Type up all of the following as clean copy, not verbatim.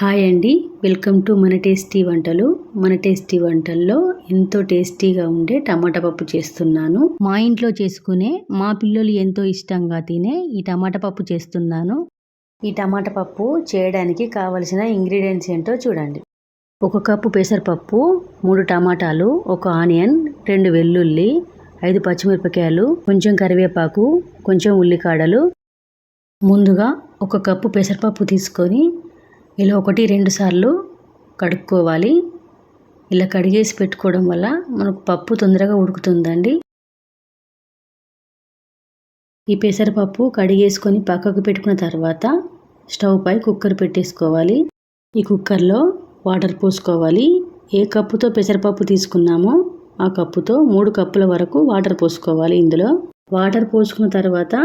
Hi అండి, welcome to మన tasty వంటలు. మన టేస్టీ వంటల్లో ఎంతో టేస్టీగా ఉండే టమాటా పప్పు చేస్తున్నాను. మా ఇంట్లో చేసుకునే, మా పిల్లలు ఎంతో ఇష్టంగా తినే ఈ టమాటా పప్పు చేస్తున్నాను. ఈ టమాటా పప్పు చేయడానికి కావలసిన ఇంగ్రీడియంట్స్ ఏంటో చూడండి. 1 కప్పు పెసరపప్పు, 3 టమాటాలు, 1 ఆనియన్, 2 వెల్లుల్లి, 5 పచ్చిమిరపకాయలు, కొంచెం కరివేపాకు, కొంచెం ఉల్లికాడలు. ముందుగా 1 కప్పు పెసరపప్పు తీసుకొని ఇలా 1-2 సార్లు కడుక్కోవాలి. ఇలా కడిగేసి పెట్టుకోవడం వల్ల మనకు పప్పు తొందరగా ఉడుకుతుందండి. ఈ పెసరపప్పు కడిగేసుకొని పక్కకు పెట్టుకున్న తర్వాత స్టవ్ పై కుక్కర్ పెట్టేసుకోవాలి. ఈ కుక్కర్లో వాటర్ పోసుకోవాలి. ఏ కప్పుతో పెసరపప్పు తీసుకున్నామో ఆ కప్పుతో 3 కప్పుల వరకు వాటర్ పోసుకోవాలి. ఇందులో వాటర్ పోసుకున్న తర్వాత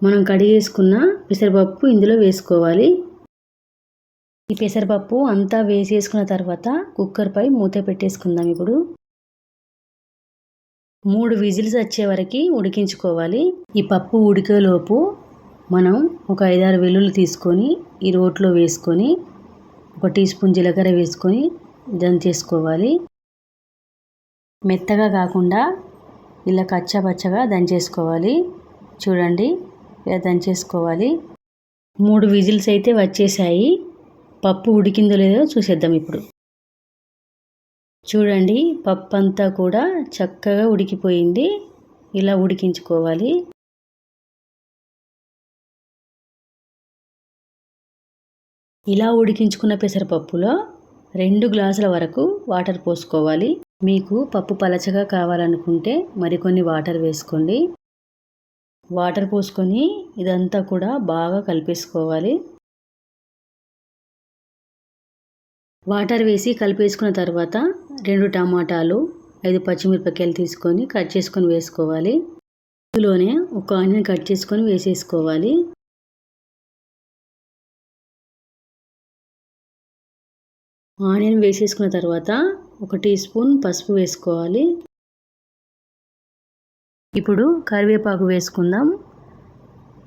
మనం కడిగేసుకున్న పెసరపప్పు ఇందులో వేసుకోవాలి. ఈ పెసరపప్పు అంతా వేసేసుకున్న తర్వాత కుక్కర్ పై మూత పెట్టేసుకుందాం. ఇప్పుడు 3 విజిల్స్ వచ్చే వరకు ఉడికించుకోవాలి. ఈ పప్పు ఉడికేలోపు మనం ఒక 5-6 వెల్లుల్లి తీసుకొని ఈ రోట్లో వేసుకొని 1 టీ స్పూన్ జీలకర్ర వేసుకొని దంచేసుకోవాలి. మెత్తగా కాకుండా ఇలా కచ్చా పచ్చగా దంచేసుకోవాలి. చూడండి, ఇలా దంచేసుకోవాలి. 3 విజిల్స్ అయితే వచ్చేసాయి. పప్పు ఉడికిందో లేదో చూసేద్దాం. ఇప్పుడు చూడండి, పప్పు అంతా కూడా చక్కగా ఉడికిపోయింది. ఇలా ఉడికించుకోవాలి. ఇలా ఉడికించుకున్న పెసరపప్పులో 2 గ్లాసుల వరకు వాటర్ పోసుకోవాలి. మీకు పప్పు పలచగా కావాలనుకుంటే మరికొన్ని వాటర్ వేసుకోండి. వాటర్ పోసుకొని ఇదంతా కూడా బాగా కలిపేసుకోవాలి. వాటర్ వేసి కలిపేసుకున్న తర్వాత 2 టమాటాలు, 5 పచ్చిమిరపకాయలు తీసుకొని కట్ చేసుకొని వేసుకోవాలి. ఇందులోనే 1 ఆనియన్ కట్ చేసుకొని వేసేసుకోవాలి. ఆనియన్ వేసేసుకున్న తర్వాత 1 టీ స్పూన్ పసుపు వేసుకోవాలి. ఇప్పుడు కరివేపాకు వేసుకుందాం.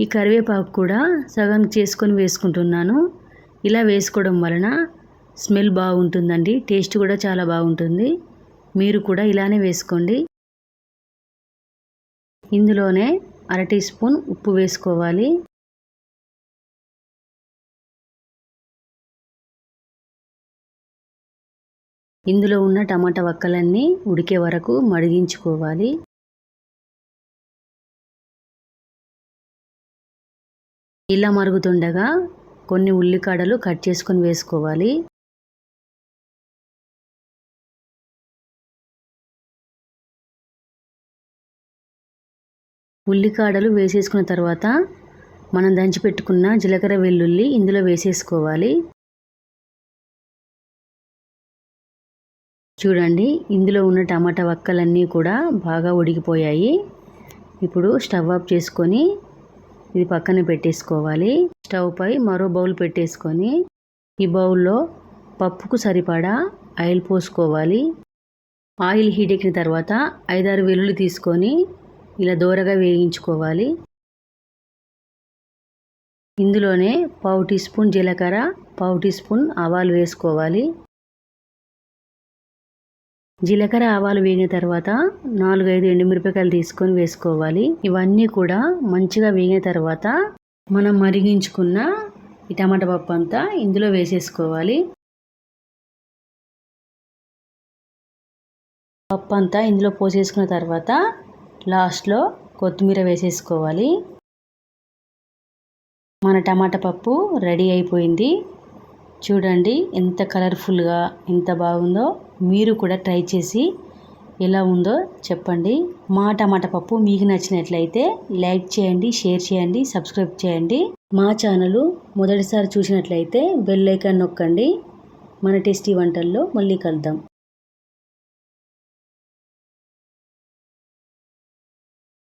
ఈ కరివేపాకు కూడా సగం చేసుకొని వేసుకుంటున్నాను. ఇలా వేసుకోవడం వలన స్మెల్ బాగుంటుందండి. టేస్ట్ కూడా చాలా బాగుంటుంది. మీరు కూడా ఇలానే వేసుకోండి. ఇందులోనే 1/2 టీ స్పూన్ ఉప్పు వేసుకోవాలి. ఇందులో ఉన్న టమాటా వక్కలన్నీ ఉడికే వరకు మడిగించుకోవాలి. ఇలా మరుగుతుండగా కొన్ని ఉల్లికాడలు కట్ చేసుకొని వేసుకోవాలి. ఉల్లికాడలు వేసేసుకున్న తర్వాత మనం దంచి పెట్టుకున్న జీలకర్ర వెల్లుల్లి ఇందులో వేసేసుకోవాలి. చూడండి, ఇందులో ఉన్న టమాటా వక్కలన్నీ కూడా బాగా ఉడికిపోయాయి. ఇప్పుడు స్టవ్ ఆఫ్ చేసుకొని ఇది పక్కన పెట్టేసుకోవాలి. స్టవ్ పై మరో బౌల్ పెట్టేసుకొని ఈ బౌల్లో పప్పుకు సరిపడా ఆయిల్ పోసుకోవాలి. ఆయిల్ హీట్ ఎక్కిన తర్వాత 5-6 వెల్లుల్లి తీసుకొని ఇలా దోరగా వేయించుకోవాలి. ఇందులోనే 1/2 టీ స్పూన్ జీలకర్ర, 1/2 టీ స్పూన్ ఆవాలు వేసుకోవాలి. జీలకర్ర ఆవాలు వేగిన తర్వాత 4-5 ఎండుమిరపకాయలు తీసుకొని వేసుకోవాలి. ఇవన్నీ కూడా మంచిగా వేగిన తర్వాత మనం మరిగించుకున్న ఈ టమాటా పప్పు అంతా ఇందులో వేసేసుకోవాలి. పప్పు అంతా ఇందులో పోసేసుకున్న తర్వాత లాస్ట్లో కొత్తిమీర వేసేసుకోవాలి. మన టమాటా పప్పు రెడీ అయిపోయింది. చూడండి ఎంత కలర్ఫుల్గా, ఎంత బాగుందో. మీరు కూడా ట్రై చేసి ఎలా ఉందో చెప్పండి. మా టమాటా పప్పు మీకు నచ్చినట్లయితే లైక్ చేయండి, షేర్ చేయండి, సబ్స్క్రైబ్ చేయండి. మా ఛానల్ మొదటిసారి చూసినట్లయితే బెల్ ఐకాన్ నొక్కండి. మన టేస్టీ వంటల్లో మళ్ళీ కలుద్దాం.